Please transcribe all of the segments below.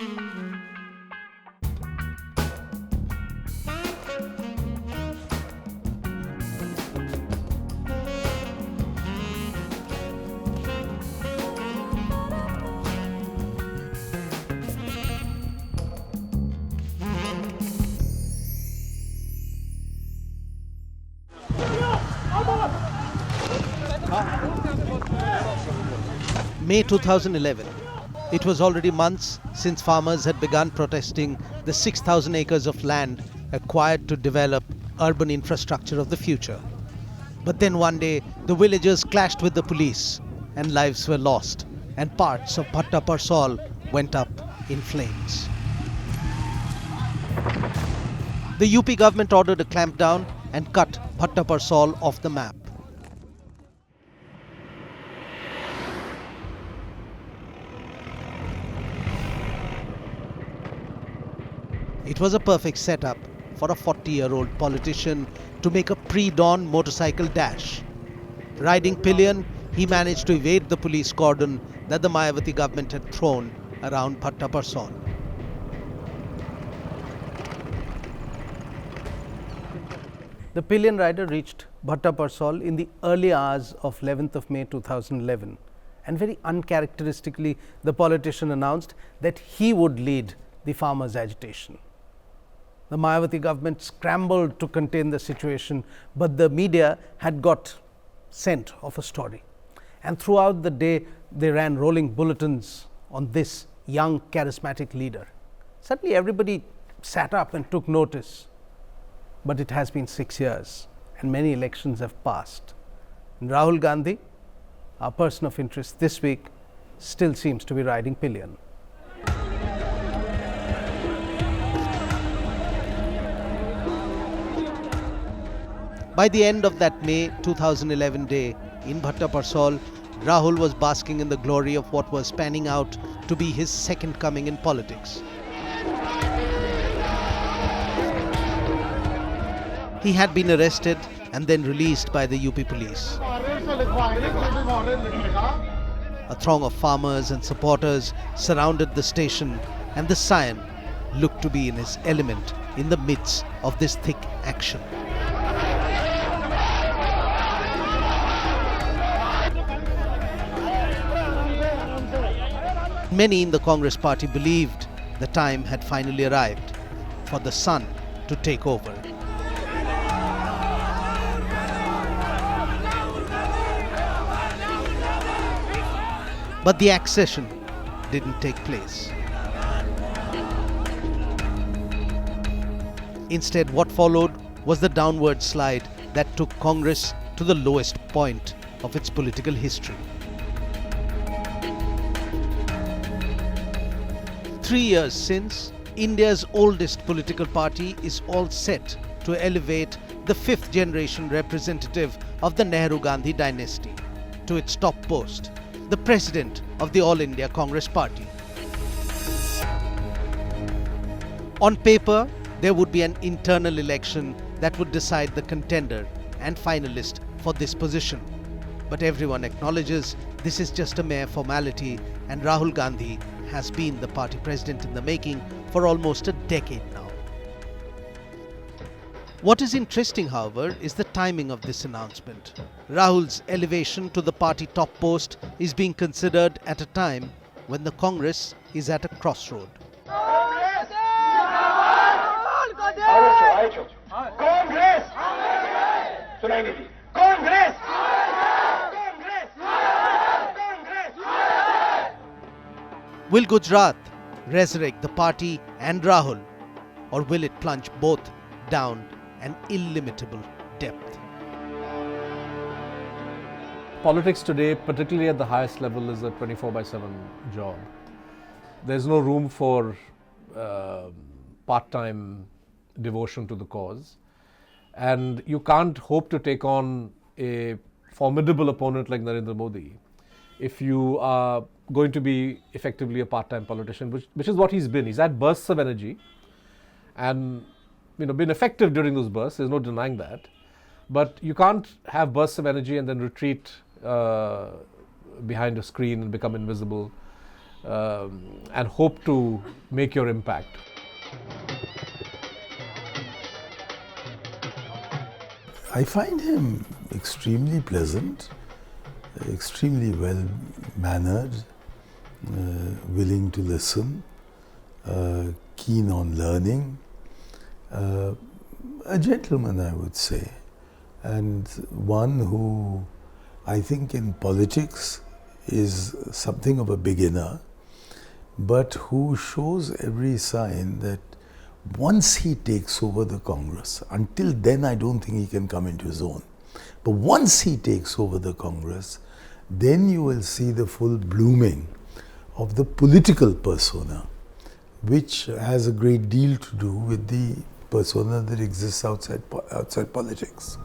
May 2011. It was already months since farmers had begun protesting the 6,000 acres of land acquired to develop urban infrastructure of the future. But then one day, the villagers clashed with the police and lives were lost, and parts of Bhatta Parsal went up in flames. The UP government ordered a clampdown and cut Bhatta Parsal off the map. It was a perfect setup for a 40-year-old politician to make a pre-dawn motorcycle dash. Riding pillion, he managed to evade the police cordon that the Mayawati government had thrown around Bhatta Parsal. The pillion rider reached Bhatta Parsal in the early hours of 11th of May 2011, and very uncharacteristically, the politician announced that he would lead the farmers' agitation. The Mayawati government scrambled to contain the situation, but the media had got scent of a story. And throughout the day, they ran rolling bulletins on this young, charismatic leader. Suddenly, everybody sat up and took notice. But it has been 6 years, and many elections have passed. And Rahul Gandhi, our person of interest this week, still seems to be riding pillion. By the end of that May 2011 day in Bhatta Parsal, Rahul was basking in the glory of what was panning out to be his second coming in politics. He had been arrested and then released by the UP police. A throng of farmers and supporters surrounded the station, and the scion looked to be in his element in the midst of this thick action. Many in the Congress party believed the time had finally arrived for the son to take over. But the accession didn't take place. Instead, what followed was the downward slide that took Congress to the lowest point of its political history. 3 years since, India's oldest political party is all set to elevate the fifth generation representative of the Nehru-Gandhi dynasty to its top post, the president of the All India Congress Party. On paper, there would be an internal election that would decide the contender and finalist for this position. But everyone acknowledges this is just a mere formality, and Rahul Gandhi has been the party president in the making for almost a decade now. What is interesting, however, is the timing of this announcement. Rahul's elevation to the party top post is being considered at a time when the Congress is at a crossroad. Will Gujarat resurrect the party and Rahul, or will it plunge both down an illimitable depth? Politics today, particularly at the highest level, is a 24/7 job. There's no room for part-time devotion to the cause, and you can't hope to take on a formidable opponent like Narendra Modi if you are going to be effectively a part-time politician, which is what he's been. He's had bursts of energy and been effective during those bursts. There's no denying that. But you can't have bursts of energy and then retreat behind a screen and become invisible. and hope to make your impact. I find him extremely pleasant, extremely well mannered, willing to listen, keen on learning, a gentleman, I would say, and one who I think in politics is something of a beginner, but who shows every sign that once he takes over the Congress, until then I don't think he can come into his own. But once he takes over the Congress, then you will see the full blooming of the political persona, which has a great deal to do with the persona that exists outside politics.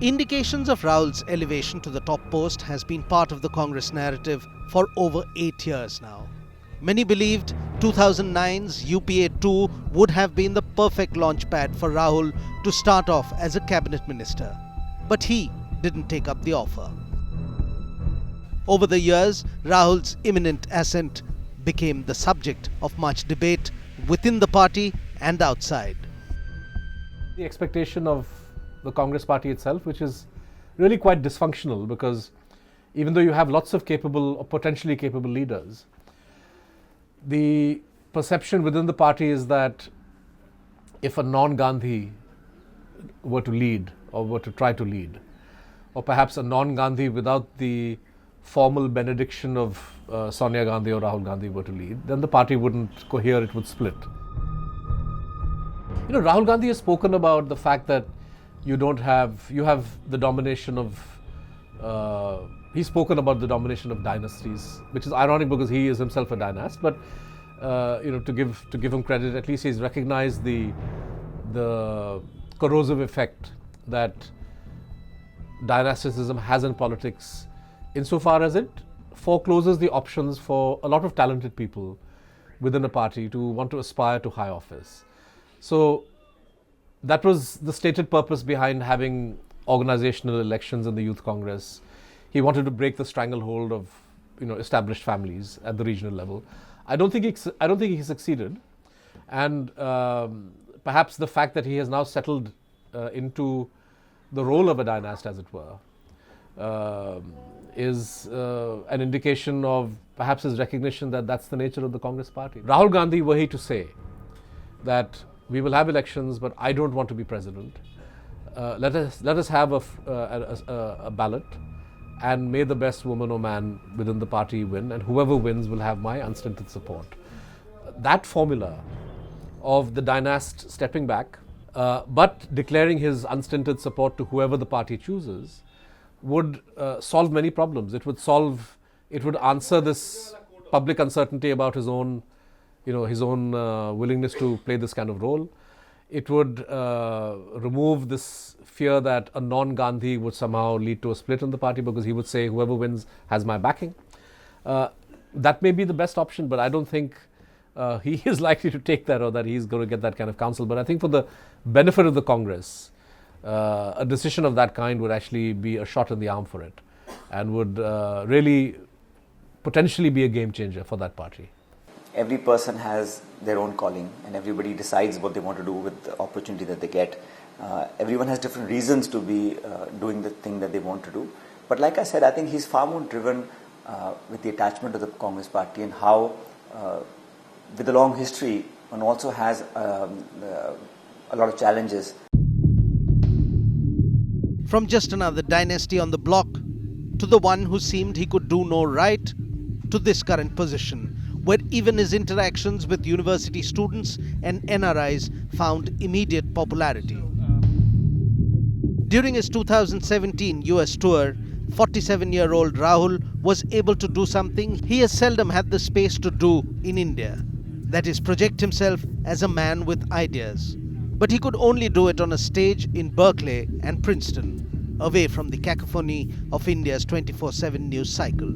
Indications of Rahul's elevation to the top post has been part of the Congress narrative for over 8 years now. Many believed 2009's UPA 2 would have been the perfect launchpad for Rahul to start off as a cabinet minister. But he didn't take up the offer. Over the years, Rahul's imminent ascent became the subject of much debate within the party and outside. The expectation of the Congress party itself, which is really quite dysfunctional, because even though you have lots of capable or potentially capable leaders, the perception within the party is that if a non-Gandhi were to lead or were to try to lead, or perhaps a non-Gandhi without the formal benediction of Sonia Gandhi or Rahul Gandhi were to lead, then the party wouldn't cohere, it would split. You know, Rahul Gandhi has spoken about the fact that you have the domination of, he's spoken about the domination of dynasties, which is ironic because he is himself a dynast, but to give him credit, at least he's recognized the corrosive effect that dynasticism has in politics, insofar as it forecloses the options for a lot of talented people within a party to want to aspire to high office. So that was the stated purpose behind having organizational elections in the Youth Congress. He wanted to break the stranglehold of established families at the regional level. I don't think he succeeded, and perhaps the fact that he has now settled into the role of a dynast, as it were, is an indication of perhaps his recognition that that's the nature of the Congress party. Rahul Gandhi, were he to say that we will have elections, but I don't want to be president, let us have a ballot, and may the best woman or man within the party win, and whoever wins will have my unstinted support. That formula of the dynast stepping back, but declaring his unstinted support to whoever the party chooses, would solve many problems. It would answer this public uncertainty about his own willingness to play this kind of role. It would remove this fear that a non-Gandhi would somehow lead to a split in the party, because he would say whoever wins has my backing. That may be the best option, but I don't think he is likely to take that, or that he's going to get that kind of counsel. But I think for the benefit of the Congress, a decision of that kind would actually be a shot in the arm for it, and would really potentially be a game changer for that party. Every person has their own calling, and everybody decides what they want to do with the opportunity that they get. Everyone has different reasons to be doing the thing that they want to do. But like I said, I think he's far more driven with the attachment to the Congress party, and how, with a long history, one also has a lot of challenges. From just another dynasty on the block, to the one who seemed he could do no right, to this current position, where even his interactions with university students and NRIs found immediate popularity. During his 2017 US tour, 47-year-old Rahul was able to do something he has seldom had the space to do in India. That is, project himself as a man with ideas. But he could only do it on a stage in Berkeley and Princeton, away from the cacophony of India's 24/7 news cycle.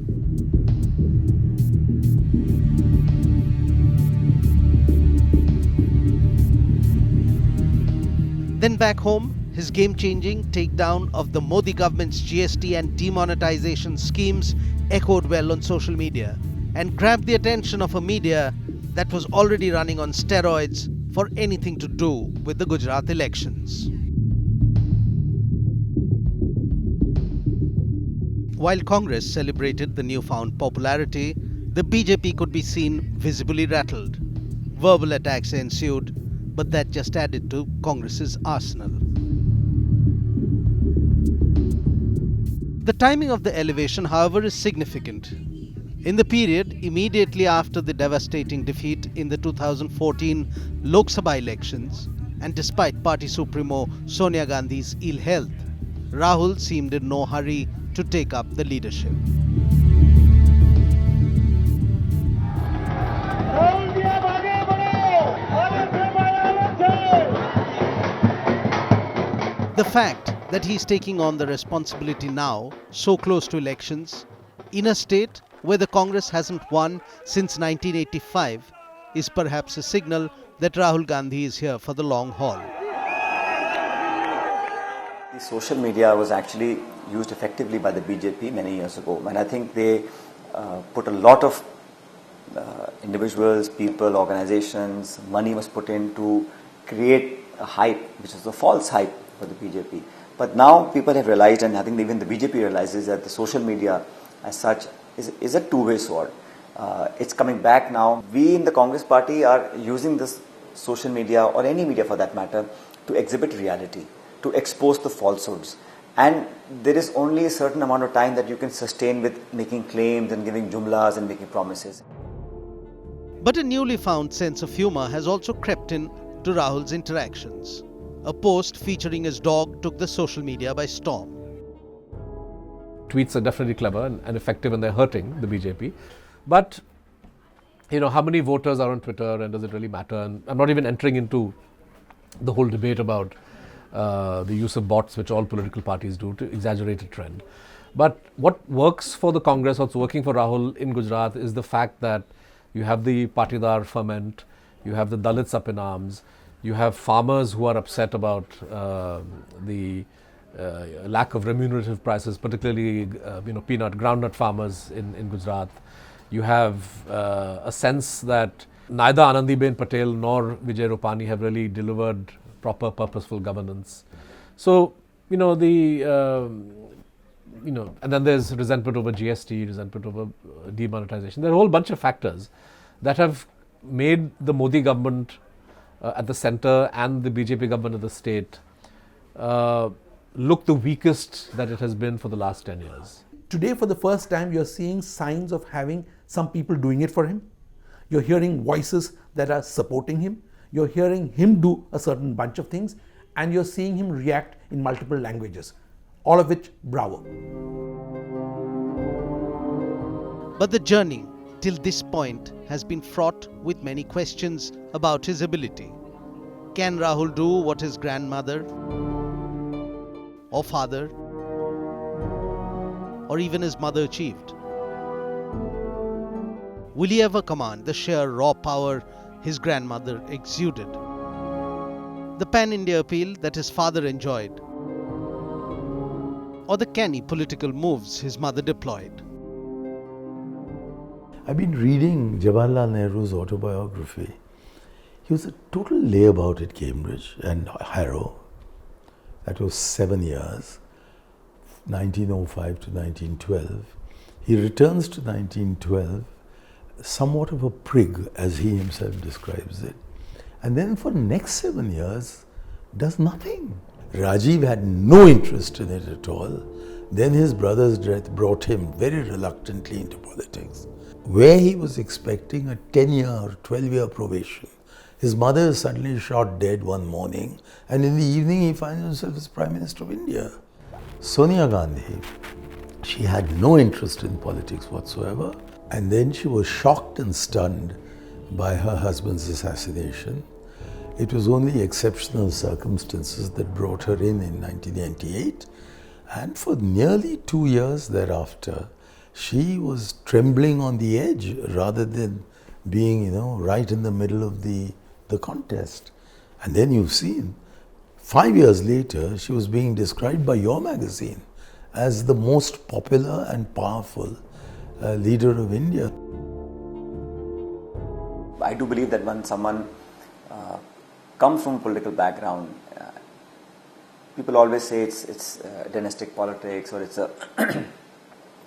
Then back home, his game-changing takedown of the Modi government's GST and demonetization schemes echoed well on social media and grabbed the attention of a media that was already running on steroids for anything to do with the Gujarat elections. While Congress celebrated the newfound popularity, the BJP could be seen visibly rattled. Verbal attacks ensued, but that just added to Congress's arsenal. The timing of the elevation, however, is significant. In the period immediately after the devastating defeat in the 2014 Lok Sabha elections, and despite party supremo Sonia Gandhi's ill health, Rahul seemed in no hurry to take up the leadership. The fact that he is taking on the responsibility now, so close to elections, in a state where the Congress hasn't won since 1985, is perhaps a signal that Rahul Gandhi is here for the long haul. The social media was actually used effectively by the BJP many years ago, and I think they put a lot of individuals, people, organizations, money was put in to create a hype, which is a false hype for the BJP. But now people have realized, and I think even the BJP realizes, that the social media as such is a two-way sword. It's coming back now. We in the Congress party are using this social media, or any media for that matter, to exhibit reality, to expose the falsehoods. And there is only a certain amount of time that you can sustain with making claims and giving jumlas and making promises. But a newly found sense of humor has also crept in to Rahul's interactions. A post featuring his dog took the social media by storm. Tweets are definitely clever and effective, and they're hurting the BJP. But, how many voters are on Twitter, and does it really matter? And I'm not even entering into the whole debate about the use of bots, which all political parties do to exaggerate a trend. But what works for the Congress, what's working for Rahul in Gujarat, is the fact that you have the Patidar ferment, you have the Dalits up in arms, you have farmers who are upset about the lack of remunerative prices, particularly peanut, groundnut farmers in Gujarat. You have a sense that neither Anandiben Patel nor Vijay Rupani have really delivered proper, purposeful governance. So, and then there's resentment over GST, resentment over demonetization. There are a whole bunch of factors that have made the Modi government at the center and the BJP government of the state look the weakest that it has been for the last 10 years. Today, for the first time, you're seeing signs of having some people doing it for him. You're hearing voices that are supporting him. You're hearing him do a certain bunch of things, and you're seeing him react in multiple languages, all of which bravo. But the journey till this point has been fraught with many questions about his ability. Can Rahul do what his grandmother or father or even his mother achieved? Will he ever command the sheer raw power his grandmother exuded? The pan-India appeal that his father enjoyed? Or the canny political moves his mother deployed? I've been reading Jawaharlal Nehru's autobiography. He was a total layabout at Cambridge and Harrow. That was 7 years, 1905 to 1912. He returns to 1912, somewhat of a prig, as he himself describes it. And then for the next 7 years, does nothing. Rajiv had no interest in it at all. Then his brother's death brought him very reluctantly into politics, where he was expecting a 10-year or 12-year probation. His mother is suddenly shot dead one morning, and in the evening he finds himself as Prime Minister of India. Sonia Gandhi, she had no interest in politics whatsoever, and then she was shocked and stunned by her husband's assassination. It was only exceptional circumstances that brought her in 1998, and for nearly 2 years thereafter, she was trembling on the edge rather than being, right in the middle of the contest. And then you've seen 5 years later, she was being described by your magazine as the most popular and powerful leader of India. I do believe that when someone comes from a political background, people always say it's dynastic politics or it's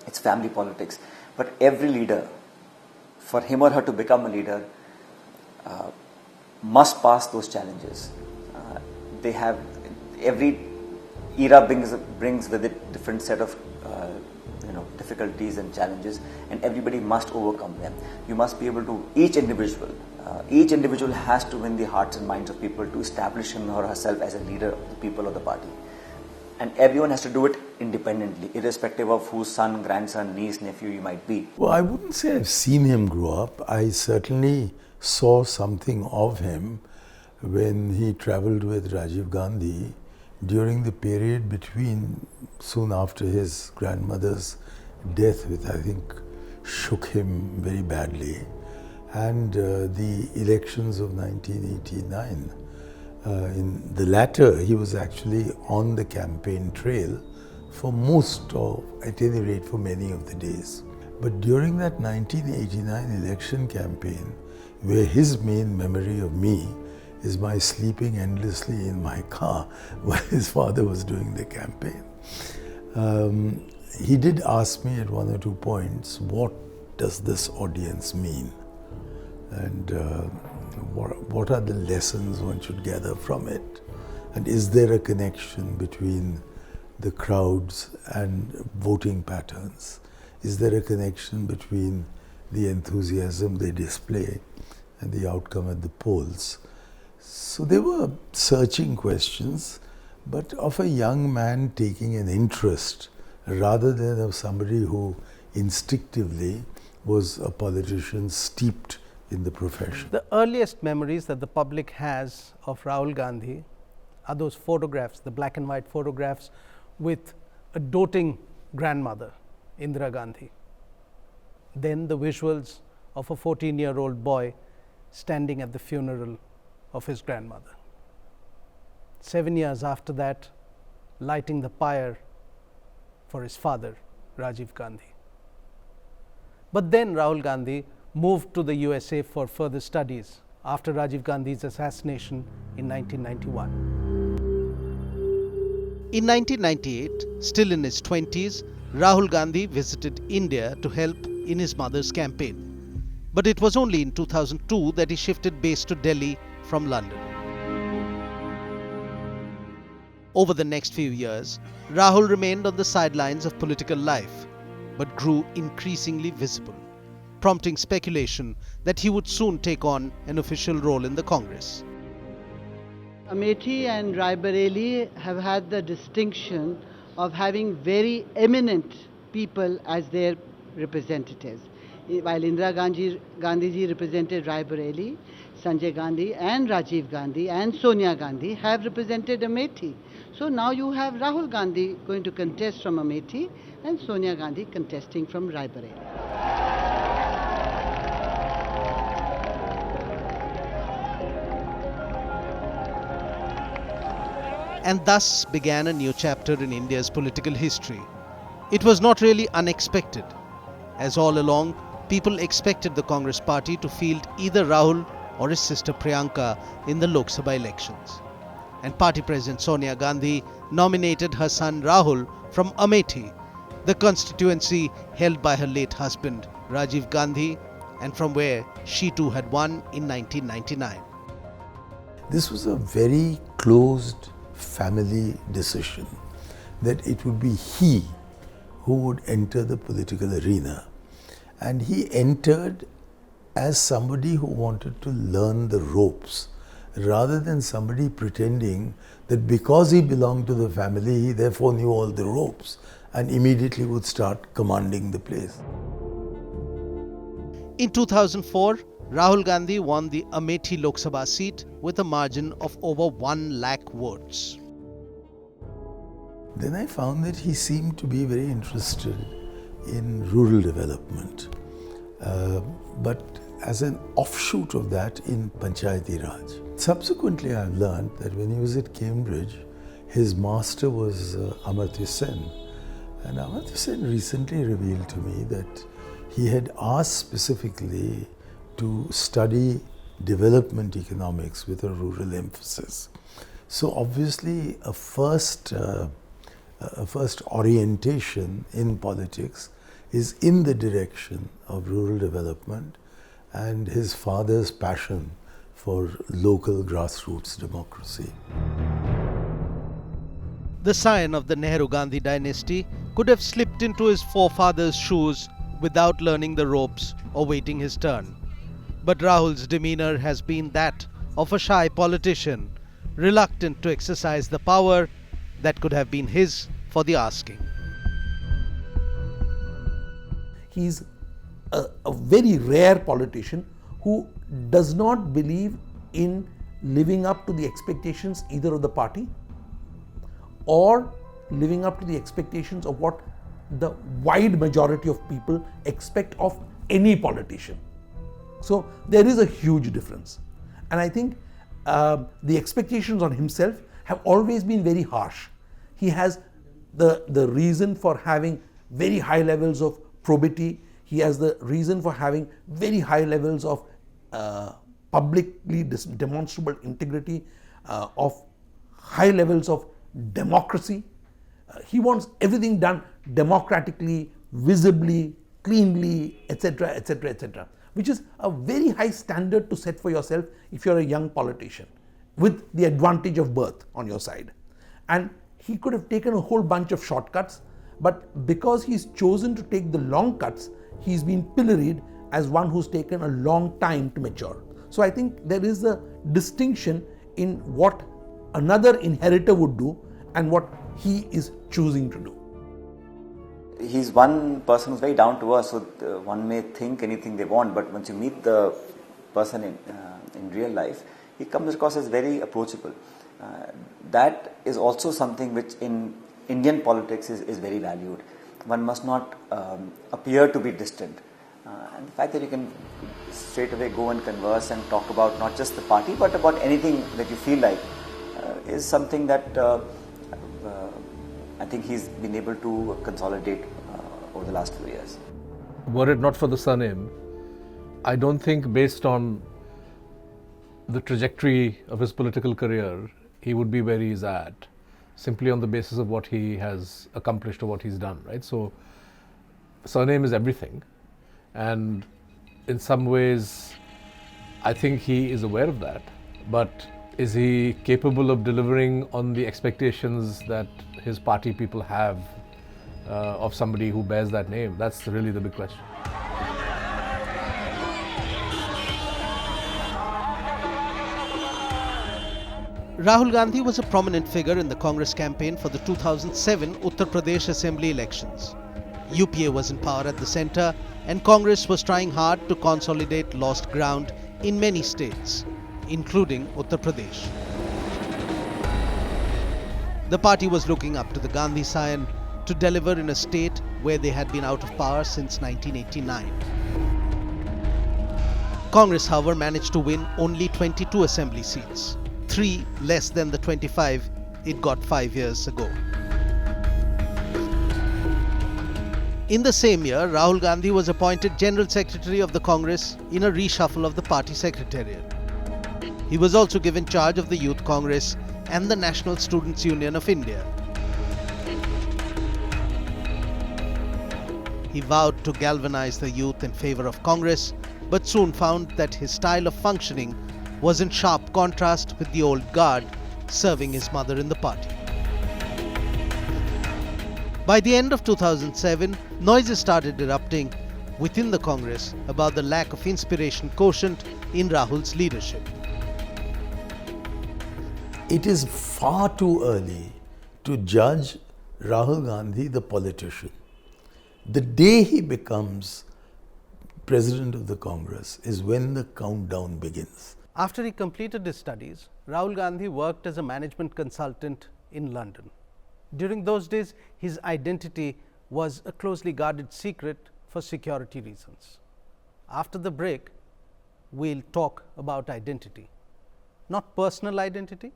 it's family politics. But every leader, for him or her to become a leader, must pass those challenges. They have, every era brings with it different set of difficulties and challenges, and everybody must overcome them. You must be able to, each individual has to win the hearts and minds of people to establish him or herself as a leader of the people of the party. And everyone has to do it independently, irrespective of whose son, grandson, niece, nephew you might be. Well, I wouldn't say I've seen him grow up. I certainly saw something of him when he travelled with Rajiv Gandhi during the period between, soon after his grandmother's death, which I think shook him very badly, and the elections of 1989. In the latter, he was actually on the campaign trail for most of, at any rate for many of the days. But during that 1989 election campaign, where his main memory of me is my sleeping endlessly in my car while his father was doing the campaign, he did ask me at one or two points, what does this audience mean? And what are the lessons one should gather from it? And is there a connection between the crowds and voting patterns? Is there a connection between the enthusiasm they display and the outcome at the polls? So they were searching questions, but of a young man taking an interest rather than of somebody who instinctively was a politician steeped in the profession. The earliest memories that the public has of Rahul Gandhi are those photographs, the black and white photographs with a doting grandmother, Indira Gandhi. Then the visuals of a 14-year-old boy standing at the funeral of his grandmother. 7 years after that, lighting the pyre for his father, Rajiv Gandhi. But then Rahul Gandhi moved to the USA for further studies after Rajiv Gandhi's assassination in 1991. In 1998, still in his 20s, Rahul Gandhi visited India to help in his mother's campaign. But it was only in 2002 that he shifted base to Delhi from London. Over the next few years, Rahul remained on the sidelines of political life, but grew increasingly visible, prompting speculation that he would soon take on an official role in the Congress. Amethi and Raebareli have had the distinction of having very eminent people as their representatives. While Indira Gandhi represented Raebareli, Sanjay Gandhi and Rajiv Gandhi and Sonia Gandhi have represented Amethi. So now you have Rahul Gandhi going to contest from Amethi and Sonia Gandhi contesting from Raebareli. And thus began a new chapter in India's political history. It was not really unexpected, as all along people expected the Congress party to field either Rahul or his sister Priyanka in the Lok Sabha elections. And party president Sonia Gandhi nominated her son Rahul from Amethi, the constituency held by her late husband Rajiv Gandhi, and from where she too had won in 1999. This was a very closed family decision that it would be he who would enter the political arena, and he entered as somebody who wanted to learn the ropes rather than somebody pretending that because he belonged to the family he therefore knew all the ropes and immediately would start commanding the place. In 2004, Rahul Gandhi won the Amethi Lok Sabha seat with a margin of over 1 lakh votes. Then I found that he seemed to be very interested in rural development. But as an offshoot of that in Panchayati Raj. Subsequently, I've learned that when he was at Cambridge, his master was Amartya Sen. And Amartya Sen recently revealed to me that he had asked specifically to study development economics with a rural emphasis. So obviously a first orientation in politics is in the direction of rural development and his father's passion for local grassroots democracy. The scion of the Nehru-Gandhi dynasty could have slipped into his forefathers' shoes without learning the ropes or waiting his turn. But Rahul's demeanour has been that of a shy politician, reluctant to exercise the power that could have been his for the asking. He's a very rare politician who does not believe in living up to the expectations either of the party or living up to the expectations of what the wide majority of people expect of any politician. So there is a huge difference. And I think the expectations on himself have always been very harsh. He has the reason for having very high levels of probity. He has the reason for having very high levels of publicly demonstrable integrity, of high levels of democracy. He wants everything done democratically, visibly, cleanly, etc., etc., etc., which is a very high standard to set for yourself if you're a young politician with the advantage of birth on your side. And he could have taken a whole bunch of shortcuts, but because he's chosen to take the long cuts, he's been pilloried as one who's taken a long time to mature. So I think there is a distinction in what another inheritor would do and what he is choosing to do. He's one person who's very down to earth, so one may think anything they want, but once you meet the person in real life, he comes across as very approachable. That is also something which in Indian politics is very valued. One must not appear to be distant. And the fact that you can straight away go and converse and talk about not just the party but about anything that you feel like is something that I think he's been able to consolidate over the last few years. Were it not for the surname, I don't think based on the trajectory of his political career, he would be where he is at, simply on the basis of what he has accomplished or what he's done, right? So, surname is everything. And in some ways, I think he is aware of that. But is he capable of delivering on the expectations that his party people have of somebody who bears that name? That's really the big question. Rahul Gandhi was a prominent figure in the Congress campaign for the 2007 Uttar Pradesh Assembly elections. UPA was in power at the centre and Congress was trying hard to consolidate lost ground in many states, including Uttar Pradesh. The party was looking up to the Gandhi scion to deliver in a state where they had been out of power since 1989. Congress, however, managed to win only 22 assembly seats, 3 less than the 25 it got 5 years ago. In the same year, Rahul Gandhi was appointed General Secretary of the Congress in a reshuffle of the party secretariat. He was also given charge of the Youth Congress and the National Students' Union of India. He vowed to galvanize the youth in favour of Congress, but soon found that his style of functioning was in sharp contrast with the old guard serving his mother in the party. By the end of 2007, noises started erupting within the Congress about the lack of inspiration quotient in Rahul's leadership. It is far too early to judge Rahul Gandhi, the politician. The day he becomes President of the Congress is when the countdown begins. After he completed his studies, Rahul Gandhi worked as a management consultant in London. During those days, his identity was a closely guarded secret for security reasons. After the break, we'll talk about identity. Not personal identity,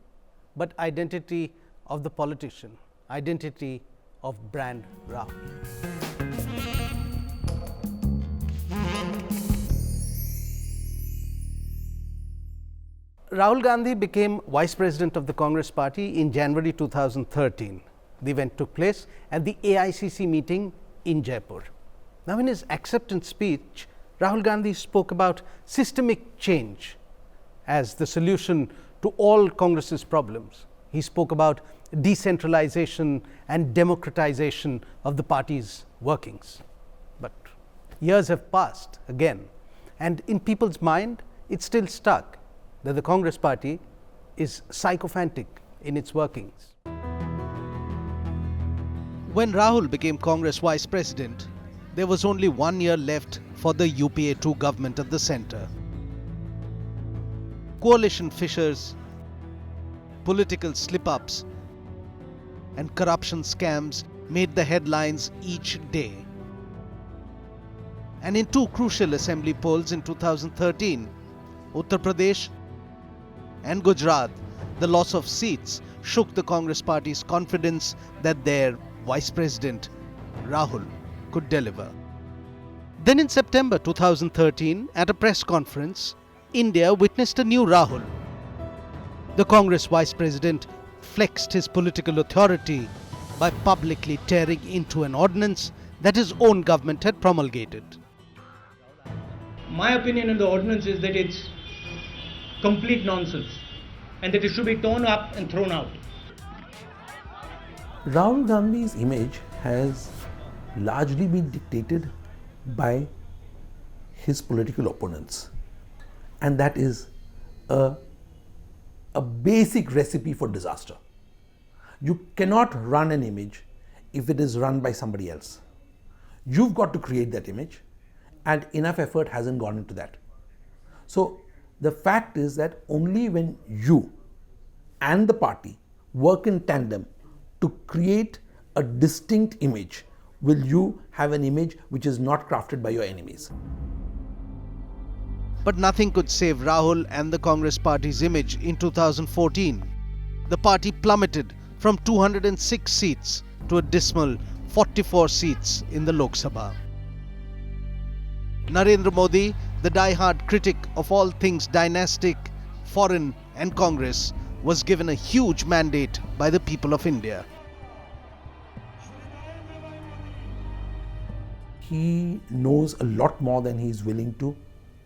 but identity of the politician, identity of Brand Rahul. Rahul Gandhi became Vice President of the Congress Party in January 2013. The event took place at the AICC meeting in Jaipur. Now, in his acceptance speech, Rahul Gandhi spoke about systemic change as the solution to all Congress's problems. He spoke about decentralization and democratization of the party's workings. But years have passed again, and in people's mind, it's still stuck that the Congress Party is sycophantic in its workings. When Rahul became Congress Vice President, there was only 1 year left for the UPA 2 government at the centre. Coalition fissures, political slip-ups and corruption scams made the headlines each day. And in two crucial assembly polls in 2013, Uttar Pradesh and Gujarat, the loss of seats shook the Congress Party's confidence that their Vice President, Rahul, could deliver. Then in September 2013, at a press conference, India witnessed a new Rahul. The Congress Vice President flexed his political authority by publicly tearing into an ordinance that his own government had promulgated. My opinion on the ordinance is that it's complete nonsense and that it should be torn up and thrown out. Rahul Gandhi's image has largely been dictated by his political opponents, and that is a basic recipe for disaster. You cannot run an image if it is run by somebody else. You've got to create that image, and enough effort hasn't gone into that. So the fact is that only when you and the party work in tandem to create a distinct image will you have an image which is not crafted by your enemies. But nothing could save Rahul and the Congress Party's image in 2014. The party plummeted from 206 seats to a dismal 44 seats in the Lok Sabha. Narendra Modi, the die-hard critic of all things dynastic, foreign and Congress, was given a huge mandate by the people of India. He knows a lot more than he is willing to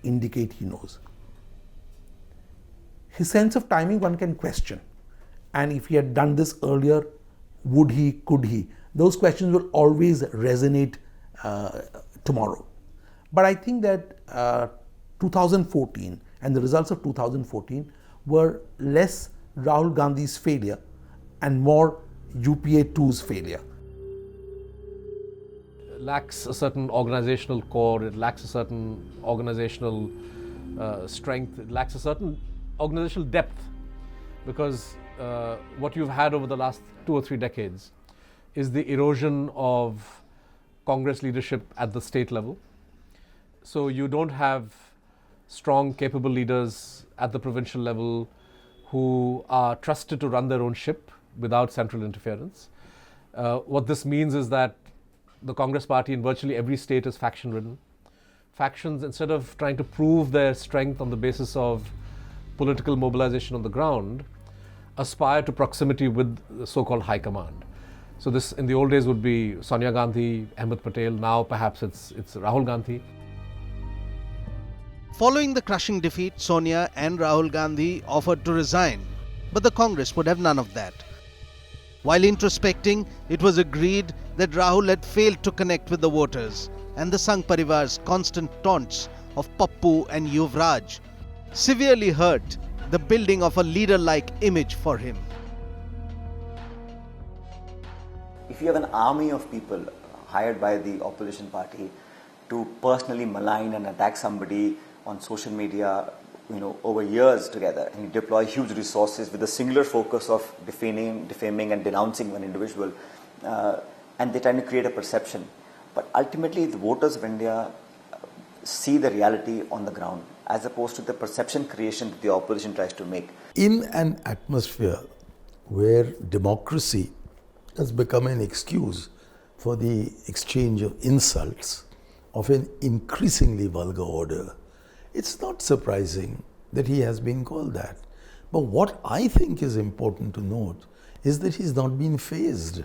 indicate he knows. His sense of timing one can question, and if he had done this earlier, would he, could he? Those questions will always resonate tomorrow. But I think that 2014 and the results of 2014 were less Rahul Gandhi's failure and more UPA 2's failure. It lacks a certain organizational core, it lacks a certain organizational strength, it lacks a certain organizational depth, because what you've had over the last 2 or 3 decades is the erosion of Congress leadership at the state level. So you don't have strong, capable leaders at the provincial level who are trusted to run their own ship without central interference. What this means is that the Congress Party in virtually every state is faction-ridden. Factions, instead of trying to prove their strength on the basis of political mobilization on the ground, aspire to proximity with the so-called high command. So this, in the old days, would be Sonia Gandhi, Ahmed Patel. Now perhaps it's Rahul Gandhi. Following the crushing defeat, Sonia and Rahul Gandhi offered to resign, but the Congress would have none of that. While introspecting, it was agreed that Rahul had failed to connect with the voters, and the Sangh Parivar's constant taunts of Pappu and Yuvraj severely hurt the building of a leader-like image for him. If you have an army of people hired by the opposition party to personally malign and attack somebody on social media, over years together, and you deploy huge resources with a singular focus of defaming and denouncing one individual, and they're trying to create a perception. But ultimately, the voters of India see the reality on the ground. as opposed to the perception creation that the opposition tries to make. In an atmosphere where democracy has become an excuse for the exchange of insults of an increasingly vulgar order, it's not surprising that he has been called that. But what I think is important to note is that he's not been phased.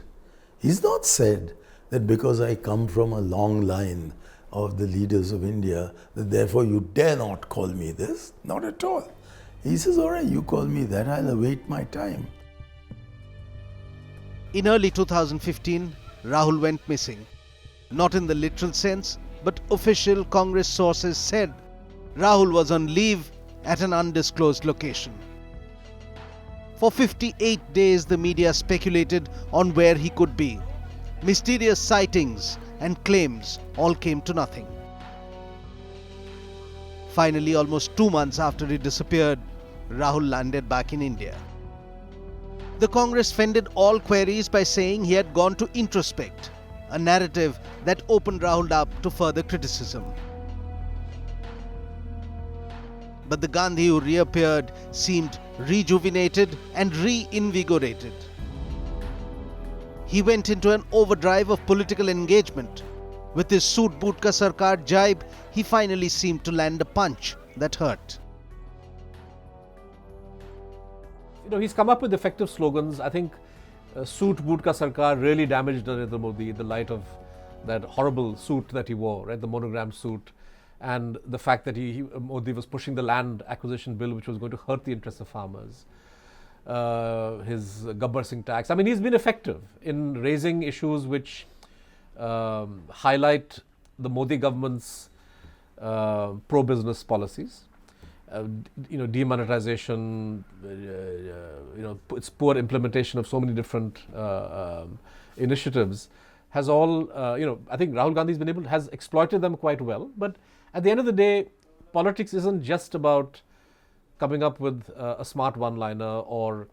He's not said that because I come from a long line of the leaders of India, that therefore you dare not call me this. Not at all. He says, all right, you call me that, I'll await my time. In early 2015, Rahul went missing. Not in the literal sense, but official Congress sources said Rahul was on leave at an undisclosed location. For 58 days, the media speculated on where he could be. Mysterious sightings and claims all came to nothing. Finally, almost 2 months after he disappeared, Rahul landed back in India. The Congress fended all queries by saying he had gone to introspect, a narrative that opened Rahul up to further criticism. But the Gandhi who reappeared seemed rejuvenated and reinvigorated. He went into an overdrive of political engagement. With his Soot Boot Ka Sarkar jibe, he finally seemed to land a punch that hurt. He's come up with effective slogans. I think Soot Boot Ka Sarkar really damaged Narendra Modi in the light of that horrible suit that he wore, right? The monogram suit, and the fact that Modi was pushing the land acquisition bill, which was going to hurt the interests of farmers. His Gabbar Singh tax. I mean, he's been effective in raising issues which highlight the Modi government's pro-business policies. Demonetization, its poor implementation of so many different initiatives has all, I think Rahul Gandhi has exploited them quite well. But at the end of the day, politics isn't just about coming up with a smart one-liner or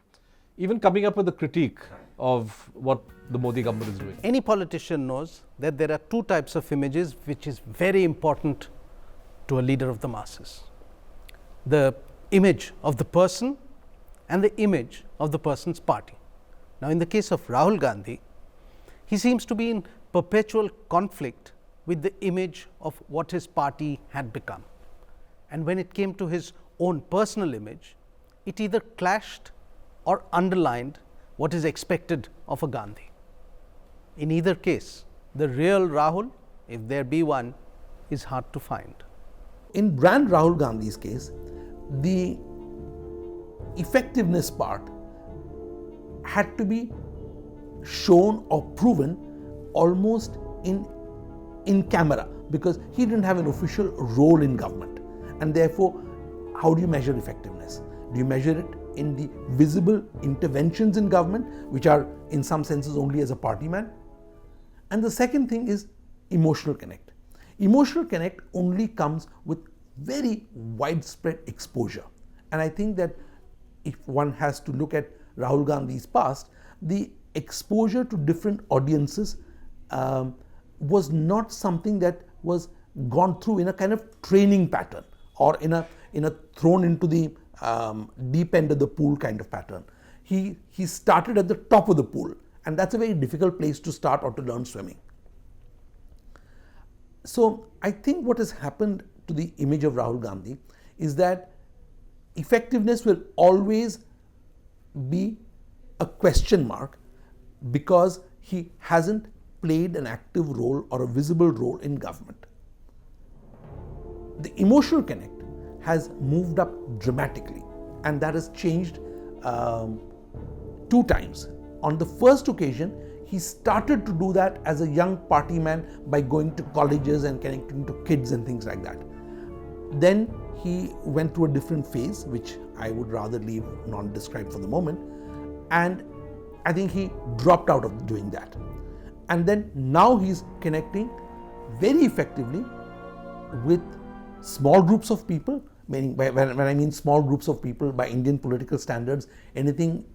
even coming up with a critique of what the Modi government is doing. Any politician knows that there are two types of images which is very important to a leader of the masses. The image of the person and the image of the person's party. Now, in the case of Rahul Gandhi, he seems to be in perpetual conflict with the image of what his party had become. And when it came to his own personal image, it either clashed or underlined what is expected of a Gandhi. In either case, the real Rahul, if there be one, is hard to find. In Brand Rahul Gandhi's case, the effectiveness part had to be shown or proven almost in camera, because he didn't have an official role in government, and therefore how do you measure effectiveness? Do you measure it in the visible interventions in government, which are in some senses only as a party man? And the second thing is emotional connect. Emotional connect only comes with very widespread exposure. And I think that if one has to look at Rahul Gandhi's past, the exposure to different audiences was not something that was gone through in a kind of training pattern or in a thrown into the deep end of the pool kind of pattern. He started at the top of the pool, and that's a very difficult place to start or to learn swimming. So I think what has happened to the image of Rahul Gandhi is that effectiveness will always be a question mark, because he hasn't played an active role or a visible role in government. The emotional connect has moved up dramatically, and that has changed 2 times. On the first occasion, he started to do that as a young party man by going to colleges and connecting to kids and things like that. Then he went through a different phase, which I would rather leave non-described for the moment, and I think he dropped out of doing that. And then now he's connecting very effectively with small groups of people, meaning when I mean small groups of people by Indian political standards, anything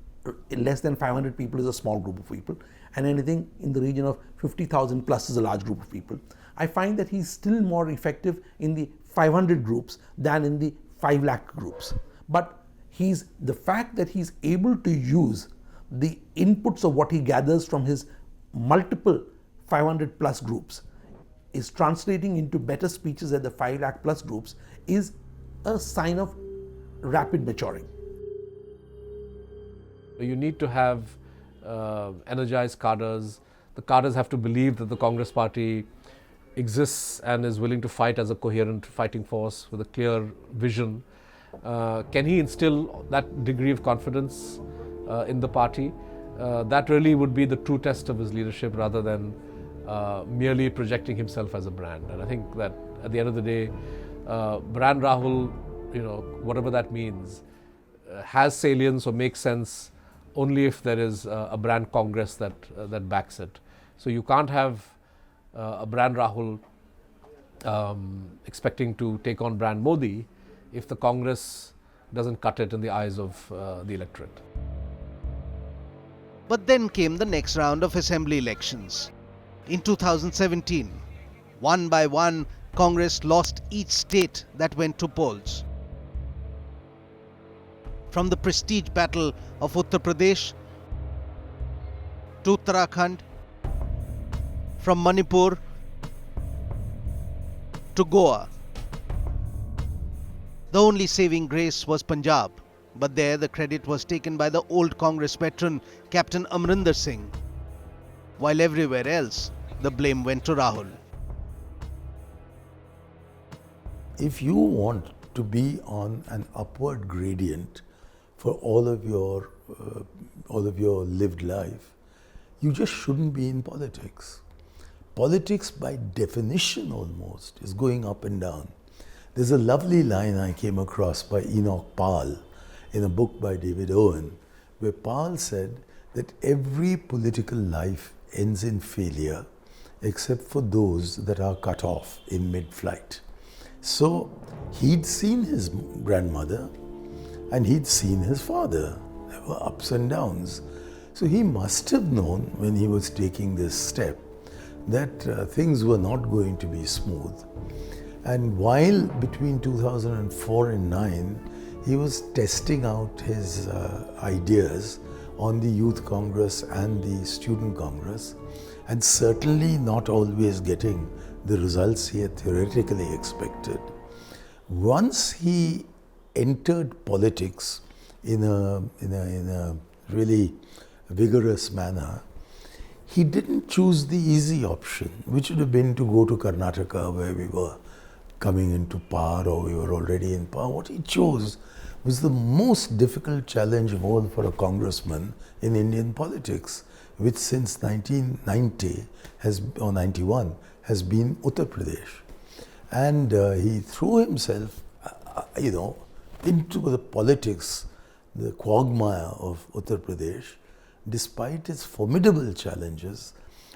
less than 500 people is a small group of people, and anything in the region of 50,000 plus is a large group of people. I find that he's still more effective in the 500 groups than in the 5 lakh groups. But the fact that he's able to use the inputs of what he gathers from his multiple 500 plus groups is translating into better speeches at the 5 lakh plus groups is a sign of rapid maturing. You need to have energized cadres. The cadres have to believe that the Congress party exists and is willing to fight as a coherent fighting force with a clear vision. Can he instill that degree of confidence in the party? That really would be the true test of his leadership, rather than merely projecting himself as a brand. And I think that at the end of the day, Brand Rahul, whatever that means, has salience or makes sense only if there is a brand Congress that backs it. So you can't have a Brand Rahul expecting to take on Brand Modi if the Congress doesn't cut it in the eyes of the electorate. But then came the next round of assembly elections. In 2017, one by one, Congress lost each state that went to polls. From the prestige battle of Uttar Pradesh to Uttarakhand, from Manipur to Goa. The only saving grace was Punjab, but there the credit was taken by the old Congress veteran Captain Amrinder Singh, while everywhere else the blame went to Rahul. If you want to be on an upward gradient for all of your lived life, you just shouldn't be in politics. Politics, by definition almost, is going up and down. There's a lovely line I came across by Enoch Powell in a book by David Owen, where Powell said that every political life ends in failure except for those that are cut off in mid-flight. So he'd seen his grandmother and he'd seen his father. There were ups and downs. So he must have known when he was taking this step that things were not going to be smooth. And while between 2004 and 9, he was testing out his ideas on the Youth Congress and the Student Congress, and certainly not always getting the results he had theoretically expected. Once he entered politics in a really vigorous manner, he didn't choose the easy option, which would have been to go to Karnataka, where we were coming into power or we were already in power. What he chose was the most difficult challenge of all for a congressman in Indian politics, which since 1990 or 91 has been Uttar Pradesh. And he threw himself, into the politics, the quagmire of Uttar Pradesh, despite its formidable challenges.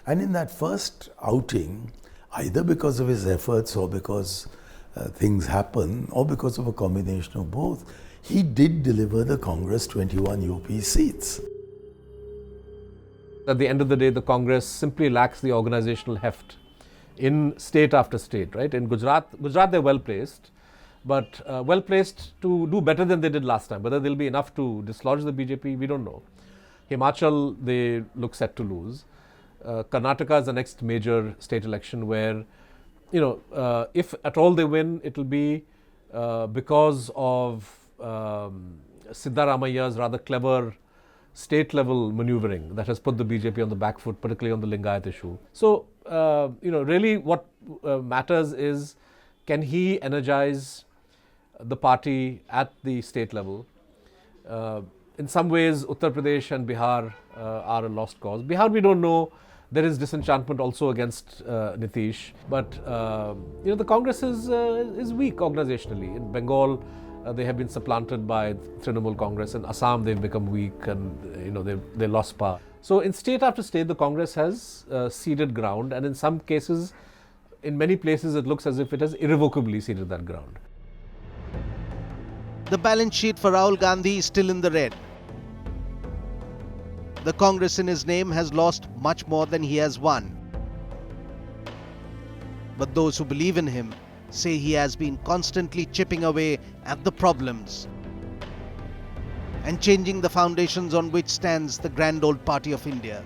And in that first outing, either because of his efforts or because things happen, or because of a combination of both, he did deliver the Congress 21 UP seats. At the end of the day, the Congress simply lacks the organizational heft in state after state, right? In Gujarat they're well placed, but well placed to do better than they did last time. Whether they'll be enough to dislodge the BJP, we don't know. Himachal, they look set to lose. Karnataka is the next major state election where, if at all they win, it'll be because of Siddaramaia's rather clever state-level maneuvering that has put the BJP on the back foot, particularly on the Lingayat issue. So, really what matters is, can he energize the party at the state level? In some ways, Uttar Pradesh and Bihar are a lost cause. Bihar, we don't know. There is disenchantment also against Nitish. But, the Congress is weak organizationally. In Bengal, they have been supplanted by Trinamool Congress. In Assam, they've become weak and, they lost power. So, in state after state, the Congress has ceded ground. And in some cases, in many places, it looks as if it has irrevocably ceded that ground. The balance sheet for Rahul Gandhi is still in the red. The Congress in his name has lost much more than he has won. But those who believe in him say he has been constantly chipping away at the problems and changing the foundations on which stands the grand old party of India.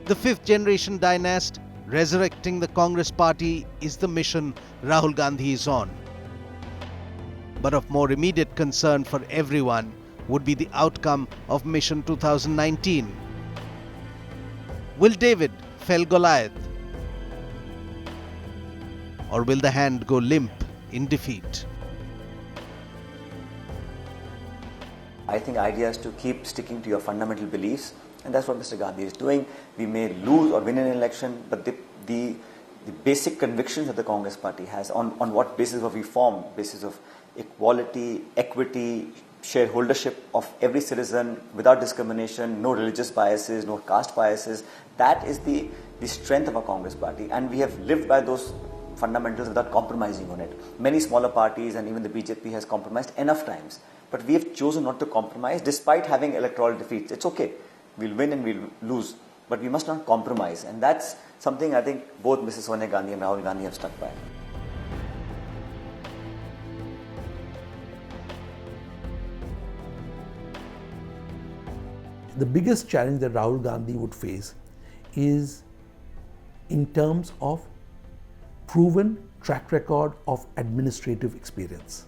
The fifth generation dynast, resurrecting the Congress party, is the mission Rahul Gandhi is on. But of more immediate concern for everyone would be the outcome of Mission 2019. Will David fell Goliath? Or will the hand go limp in defeat? I think idea is to keep sticking to your fundamental beliefs, and that's what Mr. Gandhi is doing. We may lose or win an election, but the basic convictions that the Congress party has, on what basis of reform, basis of equality, equity, shareholdership of every citizen without discrimination, no religious biases, no caste biases, that is the strength of our Congress party, and we have lived by those fundamentals without compromising on it. Many smaller parties and even the BJP has compromised enough times, but we have chosen not to compromise despite having electoral defeats. It's okay, we'll win and we'll lose, but we must not compromise, and that's something I think both Mrs. Sonia Gandhi and Rahul Gandhi have stuck by. The biggest challenge that Rahul Gandhi would face is in terms of proven track record of administrative experience.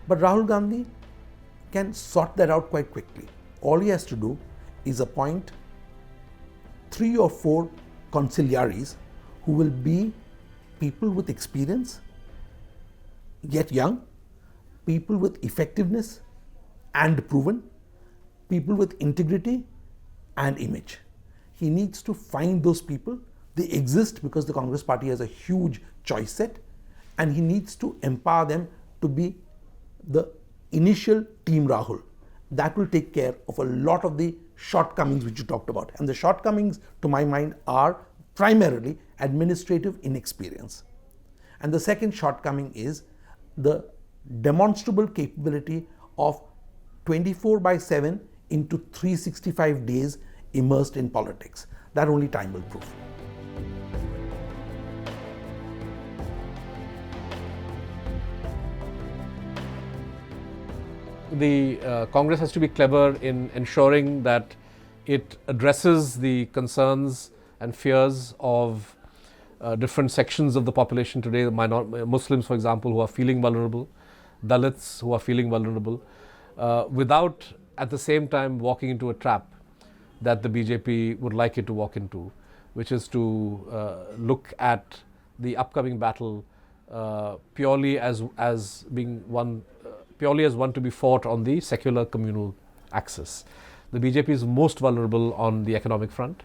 But Rahul Gandhi can sort that out quite quickly. All he has to do is appoint 3 or 4 conciliaries who will be people with experience, yet young, people with effectiveness and proven, people with integrity and image. He needs to find those people. They exist because the Congress party has a huge choice set, and he needs to empower them to be the initial team Rahul. That will take care of a lot of the shortcomings which you talked about. And the shortcomings, to my mind, are primarily administrative inexperience. And the second shortcoming is the demonstrable capability of 24/7 into 365 days immersed in politics. That only time will prove. The Congress has to be clever in ensuring that it addresses the concerns and fears of different sections of the population today, Muslims, for example, who are feeling vulnerable, Dalits who are feeling vulnerable, without at the same time walking into a trap that the BJP would like it to walk into, which is to look at the upcoming battle purely as one to be fought on the secular communal axis. The BJP is most vulnerable on the economic front,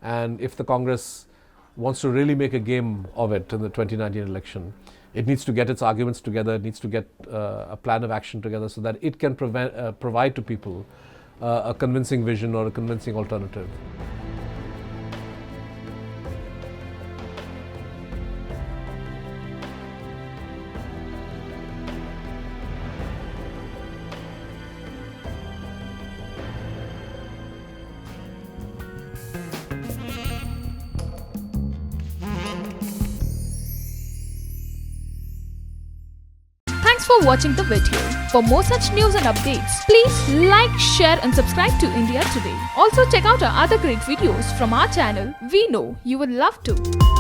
and if the Congress wants to really make a game of it in the 2019 election, it needs to get its arguments together, it needs to get a plan of action together so that it can provide to people a convincing vision or a convincing alternative. Thanks for watching the video. For more such news and updates, please like, share and subscribe to India Today. Also check out our other great videos from our channel. We know you will love to.